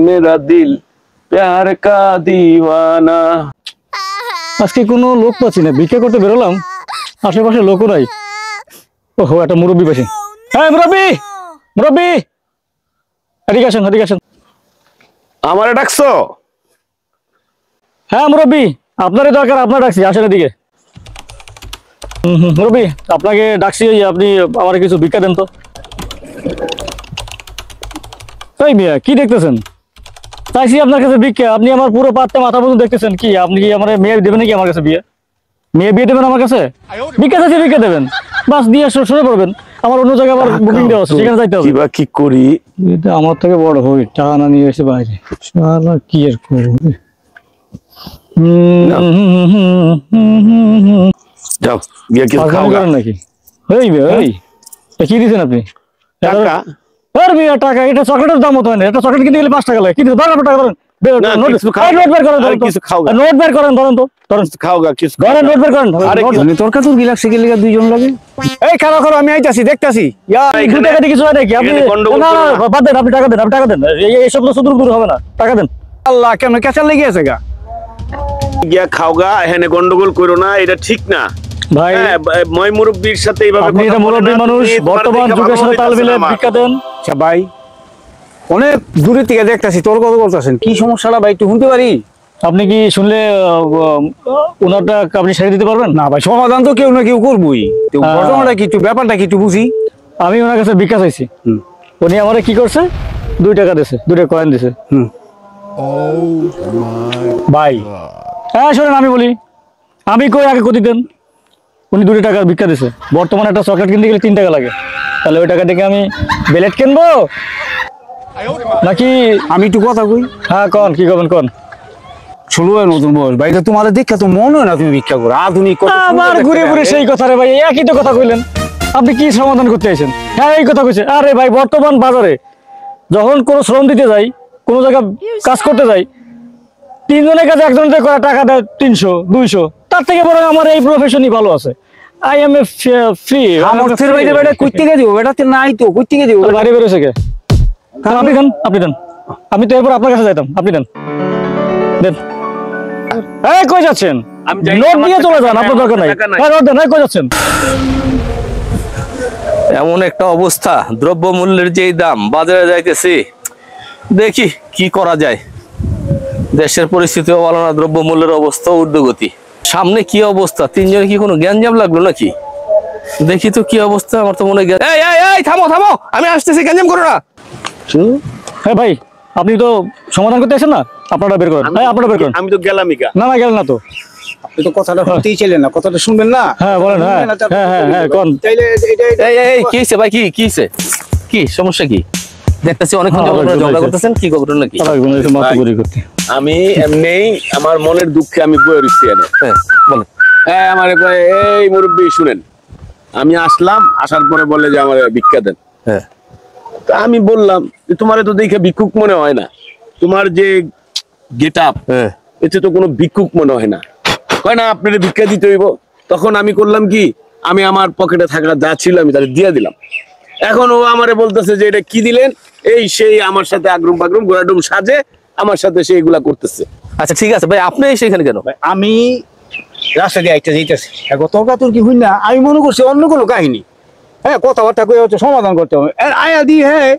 मेरा दिल प्यार का दीवाना। আজকে কোনো লোক পাচ্ছি না, ভিক্ষা করতে বেরোলাম, আশেপাশে লোকও নাই। ওহো, একটা মুরব্বী পাশে। হ্যাঁ মুরব্বী, মুরব্বী এদিকে আসেন, এদিকে আসেন। আমারে ডাকছো? হ্যাঁ মুরব্বী, আপনারই দরকার, আপনার ডাকছি, আসেন এদিকে। মুরব্বী আপনাকে ডাকছি, আপনি আমার কিছু ভিক্ষা দেন তো। এই মিয়া কি দেখতেছেন? চাইছি আপনার কাছে ভিক্ষা, আপনি আমার পুরো পাতটা মাথা পর্যন্ত দেখতেছেন কি? আপনি কি আমার মেয়ে দেবেন নাকি? আমার কাছে বিয়ে, মেয়ে বিয়ে দেবেন আমার কাছে? ভিক্ষা চাইছি, ভিক্ষা দেবেন, বাস দিয়ে সরে পড়বেন। আমার অন্য জায়গায় আবার বুকিং দেওয়া আছে, সেখানে যাইতে হবে। কিবা কি করি? এটা আমার থেকে বড় হই, টাকা না নিয়ে এসে বাইরে, শালা কি আর করব। যাও গিয়ে কিছু খাও নাকি? এই কি দিচ্ছেন আপনি? টাকা? আর মিয়া টাকা, এটা চকলেটের দাম মতো হয় না। এটা চকলেট কিনতে গেলে 5 টাকা লাগে, কিন্তু 10 টাকা ধরেন। নোট বের করেন, ধরেন তো, ধরেন খাও গা কিছু। ধরেন, নোট বের করেন। তরকা তুর গিলাস গেলে দুইজন লাগে। এই খাওয়া আমি আইতাছি, দেখতাছি। এখানে টাকা দিয়ে কিছু হয় নাকি? আপনি বাদ দেন, আপনি টাকা দেন, আপনি টাকা দেন। এইসব তো সুদূর দূর হবে না, টাকা দেন। আল্লাহ কেন কেঁচা লেগে আছে গা? গিয়া খাও গা, এখানে গন্ডগোল করো না, এটা ঠিক না ভাই। মই মুরব্বির সাথে এইভাবে আপনি এটা মুরব্বি মানুষ, বর্তমান যুগের সাথে তাল মিলে ভিক্ষা দেন। আচ্ছা ভাই, অনেক দূরে থেকে দেখতাছি তোর কথা বলতেছেন, কি সমস্যাটা ভাই একটু শুনতে পারি? আপনি কি শুনলে ওনারটা আপনি ছেড়ে দিতে পারবেন? না ভাই, সমাধান তো কেউ না কেউ করবই। ঘটনাটা কি, একটু ব্যাপারটা কি একটু বুঝি। আমি ওনার কাছে ভিক্ষা চাইছি, উনি আমারে কি করছে, 2 টাকা দিছে, 2 টাকা কয়েন দিছে। ভাই হ্যাঁ শোনেন, আমি বলি, আমি কই আগে কতি দেন। উনি 2 টাকার ভিক্ষা দিছে। বর্তমানে একটা চকলেট কিনতে গেলে 3 টাকা লাগে, তাহলে ওই টাকা থেকে আমি বেলেট কিনবো নাকি? আমি একটু কথা কই। হ্যাঁ কন, কি করবেন কন। 16 নতুন বয়স ভাই, তোমার দেখা তো মনে হয় না তুমি ভিক্ষা করো। আধুনিক আমার ঘুরে ঘুরে সেই কথা রে ভাই, একই তো কথা কইলেন। আপনি কি সমাধান করতে আইছেন? হ্যাঁ এই কথা কইছে। আরে ভাই, বর্তমান বাজারে যখন কোনো শ্রম দিতে যাই, কোনো জায়গা কাজ করতে যাই, 3 জনের কাছে একজনের করে টাকা দেয় 300 200, তার থেকে বরং আমার এই প্রফেশনই ভালো আছে। I M A free. আমার ফের বাইরে বেটা কই থেকে দিব? বেটা তে নাই তো, কই থেকে দিব? বাইরে বের হইছে কে? আপনি দেন, আপনি দেন। আমি তো এরপর আপনার কাছে যাইতাম, আপনি দেন, দেন। এই কই যাচ্ছেন? নোট দিয়ে চলে যান, আপনার দরকার নাই। হ্যাঁ নোট দেন। এই কই যাচ্ছেন? এমন একটা অবস্থা, দ্রব্য মূল্যের যেই দাম, বাজারে যাইতেছি, দেখি কি করা যায়। দেশের পরিস্থিতিও ভালো না, দ্রব্য মূল্যের অবস্থা ঊর্ধ্বগতি। সামনে কি অবস্থা? 3 জনে কি কোনো গ্যাঞ্জাম লাগলো নাকি? দেখি তো কি অবস্থা। আমার তো মনে হয় এই থামো থামো, আমি আসতেছি, গ্যাঞ্জাম করো না। হ্যাঁ ভাই, আপনি তো সমাধান করতে আসেন না, আপনারা বের করেন। হ্যাঁ আপনারা বের করেন। আমি তো গেলামই গা। না না গেল না তো। আপনি তো কথাটা শুনতেই ছিলেন না, কথাটা শুনবেন না? হ্যাঁ বলেন। হ্যাঁ হ্যাঁ হ্যাঁ কোন। তাইলে এই কি হইছে ভাই? কি হইছে? কি সমস্যা? কি দেখতেছি অনেকক্ষণ ঝগড়া করতেছেন, কি ঘটনা কি? আমি এমনিই আমার মনের দুঃখে আমি বয়ে রইছি এনে। হ্যাঁ বলেন। হ্যাঁ আমার এই মুরব্বি শুনেন, আমি আসলাম, আসার পরে বলে যে আমার ভিক্ষা দেন। হ্যাঁ, তা আমি বললাম যে তোমার তো দেখে ভিক্ষুক মনে হয় না, তোমার যে গেট আপ এতে তো কোনো ভিক্ষুক মনে হয় না। কয় না আপনার ভিক্ষা দিতে হইব। তখন আমি করলাম কি, আমি আমার পকেটে থাকা যা ছিল আমি তাদের দিয়ে দিলাম। এখন ও আমারে বলতেছে যে এটা কি দিলেন, এই সেই আমার সাথে আগ্রুম বাগ্রুম গোড়াডুম সাজে আমার সাথে সে এগুলা করতেছে। আচ্ছা ঠিক আছে ভাই, আপনি সেখানে কেন? আমি রাস্তা দিয়ে আইতে যাইতেছি, তর্কা তুর্কি হই না, আমি মনে করছি অন্য কোনো কাহিনী। হ্যাঁ কথাবার্তা কই হচ্ছে, সমাধান করতে হবে। আয়া দি হ্যাঁ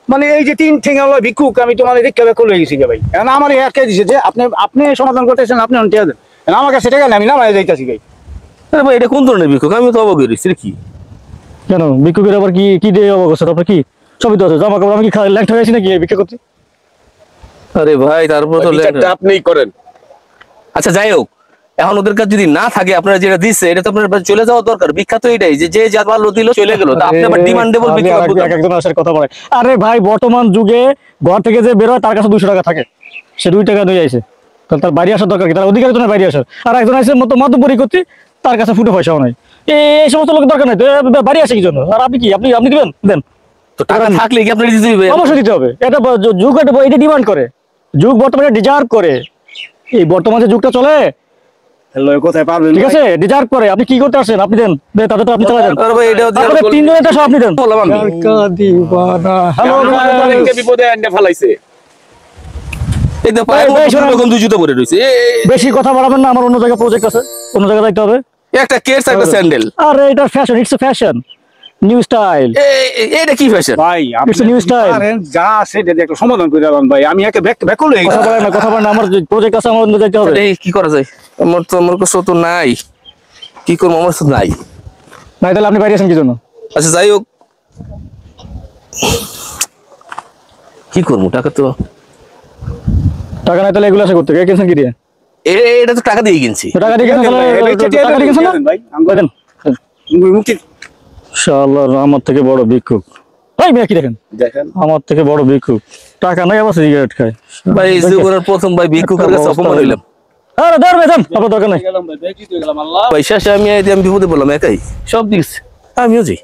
মানে এই যে 3 ঠেঙ্গা ভিক্ষুক, আমি তোমার ভিক্ষা ব্যাক করে গেছি ভাই। এখন আমার একা দিছে যে আপনি সমাধান করতেছেন, আপনি অন্টিয়া দেন। আমার কাছে টাকা নেই, আমি নামায় যাইতেছি ভাই। আরে ভাই, এটা কোন ধরনের ভিক্ষুক? আমি তো অবাক হইছি কি। কেন ভিক্ষুকের আবার কি কি দিয়ে অবাক হচ্ছে? আপনার কি সবই তো আছে, জামা কাপড়। আমি কি ল্যাংটা হয়েছি নাকি ভিক্ষা করতে? আরে ভাই তারপর তো আপনিই করেন। আচ্ছা যাই হোক, এখন ওদের কাছে যদি না থাকে, আপনারা যেটা দিচ্ছে এটা তো আপনার চলে যাওয়া দরকার। বিখ্যাত এটাই যে যে যা ভালো দিল চলে গেল, তো আপনি আবার ডিমান্ডেবল একজন আসার কথা বলে। আরে ভাই, বর্তমান যুগে ঘর থেকে যে বের হয় তার কাছে 200 টাকা থাকে, সে 2 টাকা নিয়ে আইছে, তাহলে তার বাড়ি আসার দরকার কি? তার অধিকার তো নাই বাড়ি আসার। আর একজন আইসে মতো মাতব্বরি করতে, তার কাছে ফুটে পয়সাও নাই। এই সমস্ত লোকের দরকার নাই তো, বাড়ি আসে কি জন্য? আর আপনি কি আপনি দিবেন? দেন তো টাকা থাকলে কি আপনি দিতে হবে? অবশ্যই দিতে হবে। এটা যুগ, এটা ডিমান্ড করে, যুগ বর্তমানে ডিজার্ভ করে। এই বর্তমানে যুগটা চলে, কোথায় পাবেন? ঠিক আছে, ডিজার্ভ করে। আপনি কি করতে আসছেন? আপনি দেন, তাদের তো আপনি চালা দেন। আরে ভাই, এটাও দিয়ে 3 জনের তো সব আপনি দেন। বললাম আমি টাকা দিবানা। হ্যালো বিপদে আন্ডা ফলাইছে। এই তো পায়ে ভাই, শোনো। এরকম দুই জুতো পরে রয়েছে বেশি কথা বাড়াবেন না, আমার অন্য জায়গায় প্রজেক্ট আছে, অন্য জায়গায় যাইতে হবে। একটা কেস একটা স্যান্ডেল আরে এটা fashion, it's a fashion, new style. এটা কি ফ্যাশন? ভাই It's a new style. যা আছে এটা একটা সমাধান করে দিলাম ভাই, আমি একে ব্যাক করলে কথা বলেন না, কথা বলেন না, আমার প্রজেক্ট আছে, আমার অন্য যাইতে হবে। এই কি করা যায়? আমার কাছে তো নাই, কি করবো, আমার কাছে নাই। ভাই তাহলে আপনি বাইরে আছেন কি জন্য? আচ্ছা যাই হোক, কি করবো, টাকা তো টাকা নাই তাহলে এগুলো আছে করতে, কে কিনছেন কি দিয়ে? এটা তো টাকা দিয়ে কিনছি। তো টাকা দিয়ে কিনছেন তাহলে, টাকা দিয়ে কিনছেন না? ভাই দেখেন মুক্তি শালা আমার থেকে বড় ভিক্ষুক। ভাই মেয়ে কি দেখেন, দেখেন আমার থেকে বড় ভিক্ষুক, টাকা নাই আবার সিগারেট খায়। ভাই এই জীবনের প্রথম ভাই ভিক্ষুকের কাছে অপমান হইলাম। আরে ধর বেতন, আপনার দরকার নাই। গেলাম ভাই, দেখি তো গেলাম আল্লাহ। পয়সা আমি বিপদে বললাম একাই সব দিস, আমিও যাই।